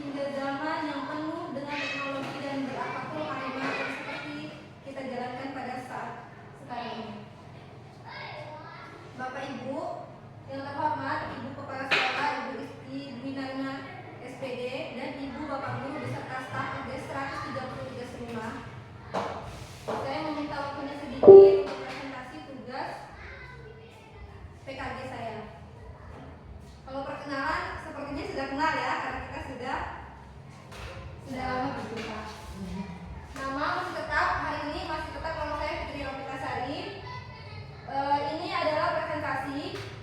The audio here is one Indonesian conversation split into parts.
hingga zaman yang penuh dengan teknologi dan berakhlakul karimah seperti kita jalankan pada saat sekarang ini. Bapak Ibu yang terhormat, Ibu Kepala Sekolah, Ibu Dwinarna SPD, dan Ibu Bapak Guru beserta staf SD 133 semua. Saya meminta waktunya sedikit untuk presentasi tugas PKG saya. Kalau perkenalan, sepertinya sudah kenal ya, karena kita sudah lama berjumpa. Nama masih tetap, hari ini masih tetap nama saya Fitri Rofitasari. Ini adalah presentasi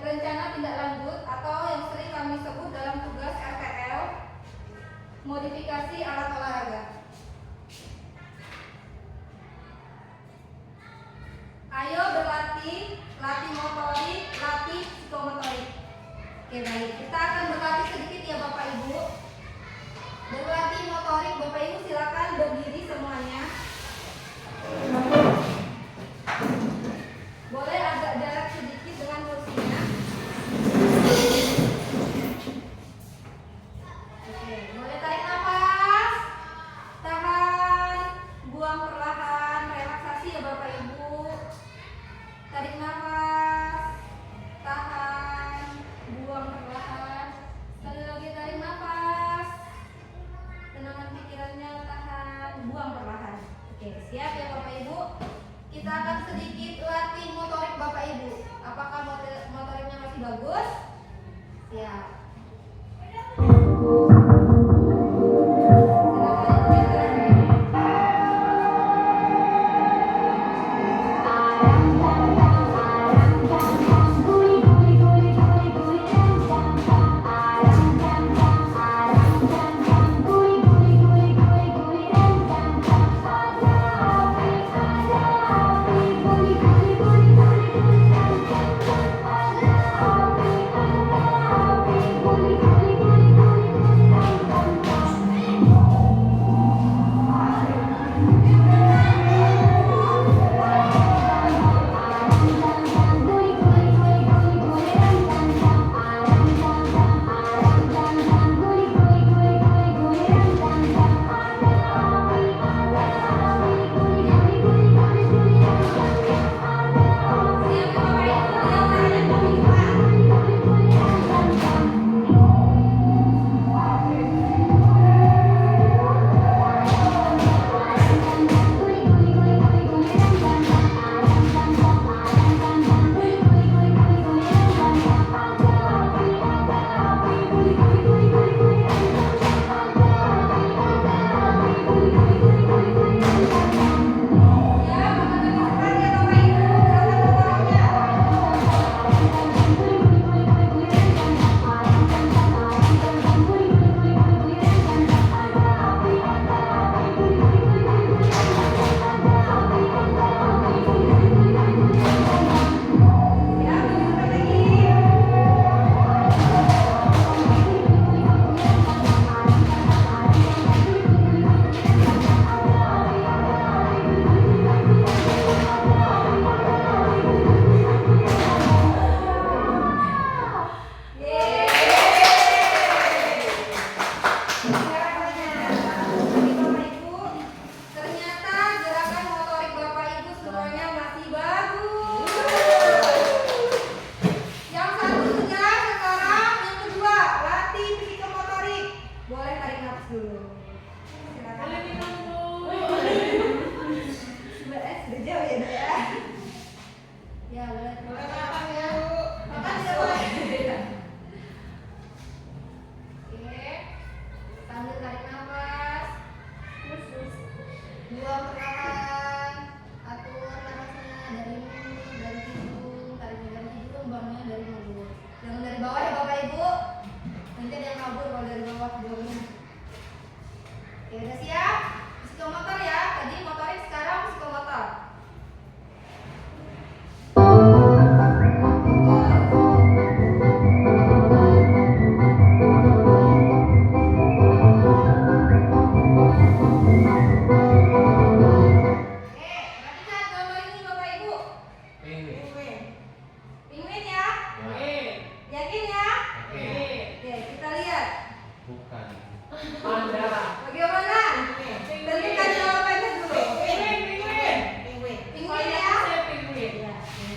rencana tindak lanjut atau yang sering kami sebut dalam tugas RTL, modifikasi alat olahraga. Ayo berlatih, latih motorik, latih psikomotorik. Oke, baik, kita akan berlatih sedikit ya Bapak Ibu. Berlatih motorik, Bapak Ibu silakan berdiri semuanya. Boleh agak jarak sedikit dengan kursinya. Oke, boleh tarik nafas, tahan, buang perlahan, relaksasi ya Bapak Ibu. Tarik nafas, tahan, buang perlahan. Sekali lagi tarik nafas, tenangkan pikirannya, tahan, buang perlahan.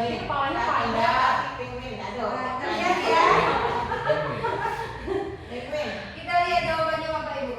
Ini kepalanya panjang. Lihat ya. Kita lihat jawabannya Bapak Ibu.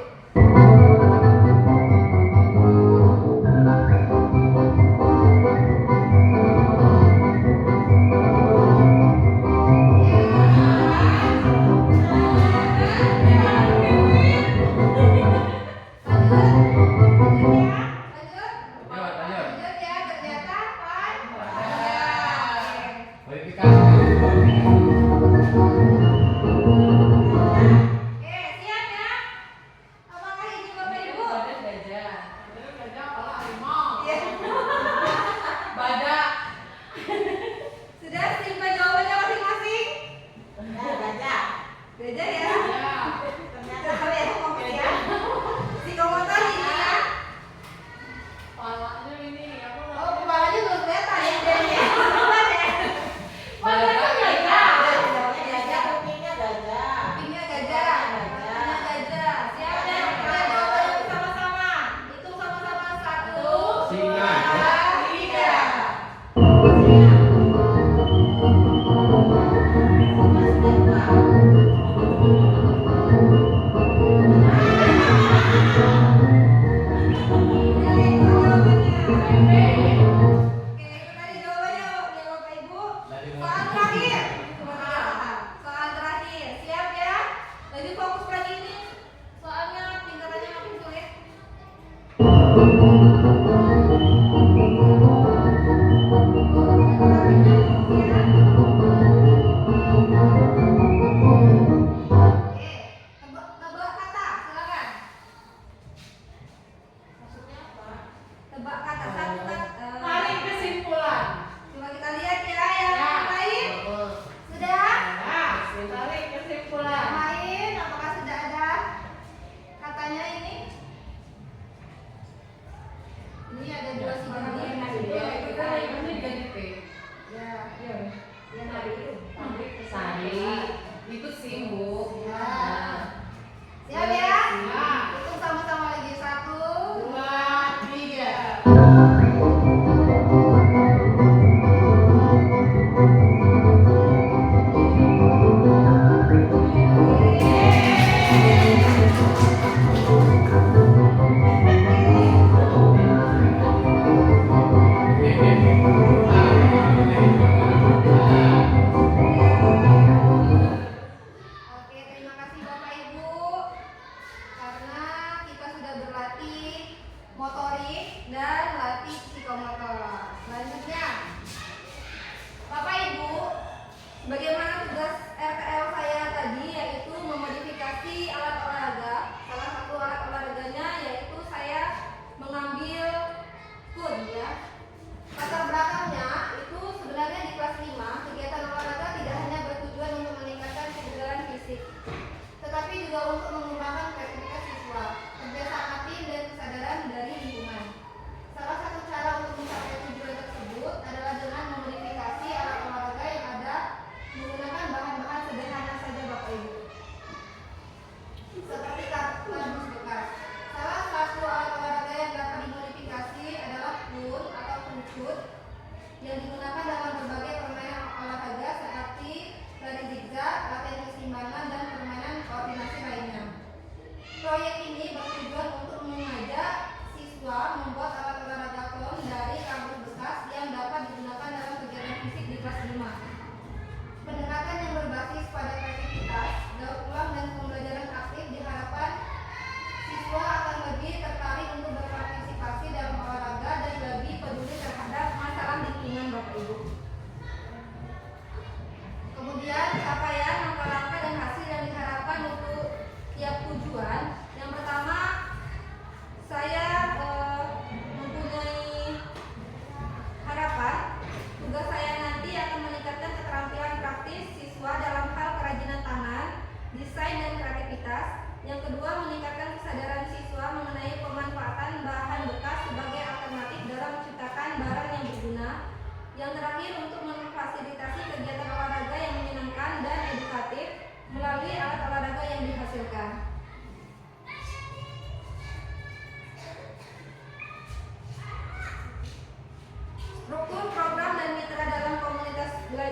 Yang terakhir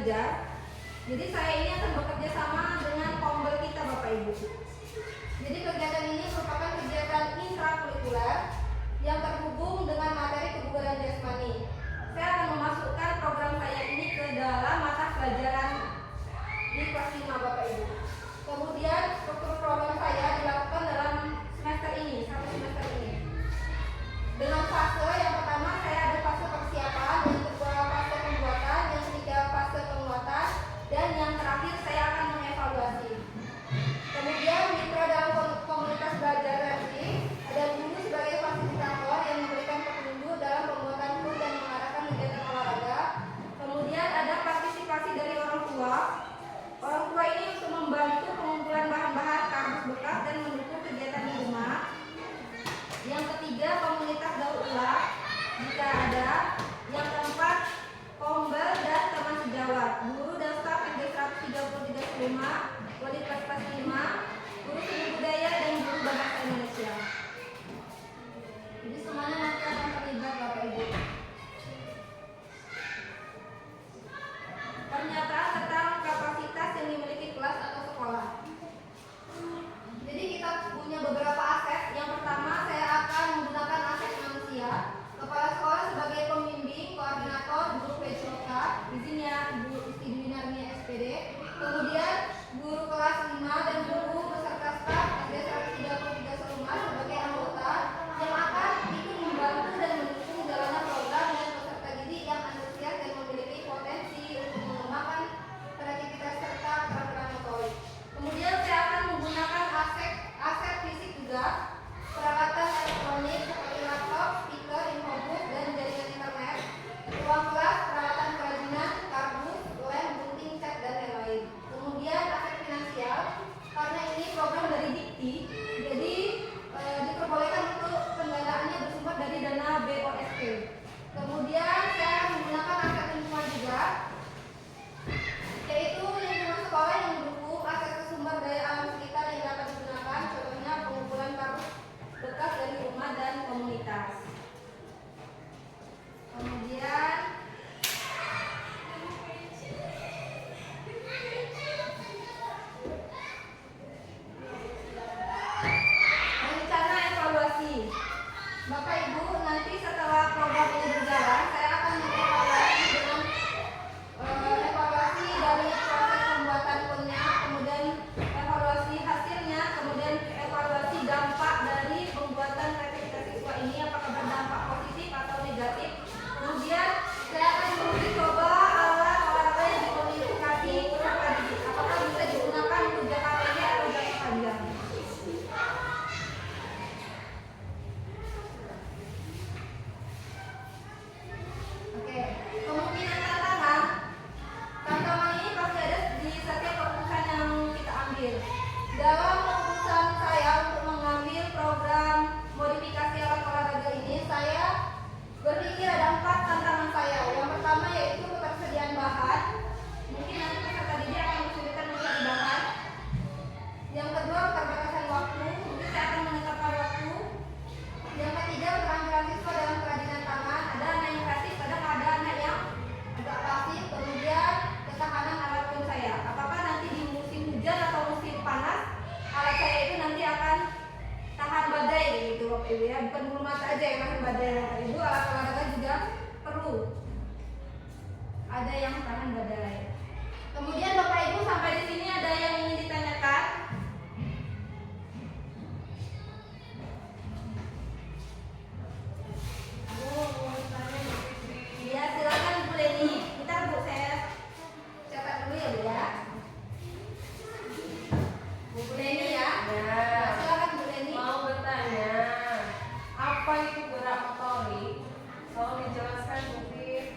belajar. Jadi saya ini akan bekerja sama dengan Kombel kita Bapak Ibu. Jadi kegiatan ini merupakan kegiatan intrakurikuler yang terhubung dengan materi kebugaran jasmani. Saya akan memasukkan program saya ini ke dalam mata pelajaran di kelas 5 Bapak Ibu. Kemudian struktur program saya dilakukan dalam semester ini, satu semester ini. Dengan fase yang pertama saya ada fase persiapan, yang kedua fase pembuatan, yang ketiga fase penguatan, dan yang terakhir saya akan mengevaluasi. Kemudian mitra dalam komunitas belajar RI ada guru sebagai fasilitator yang memberikan petunjuk dalam pembuatan kur dan mengarahkan kegiatan olahraga. Kemudian ada partisipasi dari orang tua. Orang tua ini untuk membantu pengumpulan bahan-bahan kardus bekas dan mendukung kegiatan di rumah. Yang ketiga komunitas daur ulang jika ada. Yang keempat Kombel dan teman sejawat, guru dan staf SD 133 wali kelas 5, guru seni budaya dan guru bahasa Indonesia. Jadi semuanya nanti akan terlibat Bapak Ibu. Pernyataan tentang kapasitas yang dimiliki kelas atau sekolah. Jadi kita punya beberapa aset. Yang pertama saya akan menggunakan aset manusia. Kepala sekolah sebagai pembimbing, koordinator, guru PJK, izin ya Ibu Isti Dwinarni SPD. Kemudian guru kelas 5 dan guru beserta staf SD 133 Seluma sebagai anggota yang akan ikut membantu dan mendukung jalannya program dan peserta didik yang antusias dan memiliki potensi untuk mengembangkan kreativitas serta keterampilan motorik. Kemudian saya akan menggunakan aset fisik juga, peralatan elektronik seperti laptop, speaker, infobooth, dan jaringan internet, ruang kelas, peralatan kerajinan, kardus, lem, gunting, cat, dan lain-lain. Kemudian aset finansial, karena ini program dari Dikti, jadi diperbolehkan untuk pendanaannya bersumber dari dana BOSP. Kemudian saya akan menggunakan aset lingkungan juga, yaitu lingkungan sekolah yang mendukung aset sumber daya alam sekitar yang dapat digunakan, contohnya pengumpulan kardus bekas dari rumah dan komunitas. Kemudian rencana evaluasi. Bapak Ibu, nanti setelah program ini berjalan, saya akan mengevaluasi dengan evaluasi dari proses pembuatan kunnya, kemudian evaluasi hasilnya, kemudian evaluasi dampak dari pembuatan kreativitas siswa ini, apakah berdampak positif atau negatif. Kemudian saya akan menguji coba alat olahraga yang dimodifikasi peserta didik, apakah bisa digunakan untuk jangka pendek atau jangka panjang. Oke, kemungkinan tantangan ini pasti ada di setiap keputusan yang kita ambil. Dalam keputusan saya untuk mengambil program modifikasi alat olahraga ini, saya berpikir ada 4 tantangan saya. Yang pertama yaitu ketersediaan bahan. Mungkin nanti peserta didik akan kesulitan mencari bahan. Yang kedua keterbatasan waktu. Mungkin saya akan menetapkan waktu. Yang ketiga keterampilan siswa dalam kerajinan tangan. Ada anak yang kreatif, kadang ada anak yang agak pasif. Kemudian ketahanan alat pun saya. Apakah nanti di musim hujan atau musim panas alat saya itu nanti akan tahan badai gitu Bapak Ibu ya. Bukan bulu mata aja yang tahan badai Bapak Ibu, alat olahraga juga perlu ada yang tahan badai. Kemudian Bapak Ibu sampai di sini ada yang ingin ditanyakan? Ya silakan Bu Leni. Bentar Bu, saya catat dulu ya Bu ya. Bu Leni ya. Silakan Bu Leni. Mau bertanya, apa itu gerak motorik? Tolong dijelaskan Bu Fit.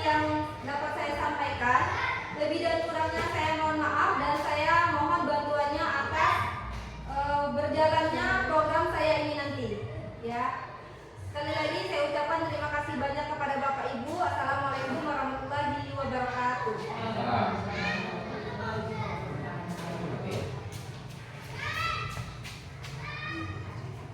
yang dapat saya sampaikan. Lebih dan kurangnya saya mohon maaf dan saya mohon bantuannya atas berjalannya program saya ini nanti. Ya. Sekali lagi saya ucapkan terima kasih banyak kepada Bapak Ibu. Assalamualaikum warahmatullahi wabarakatuh.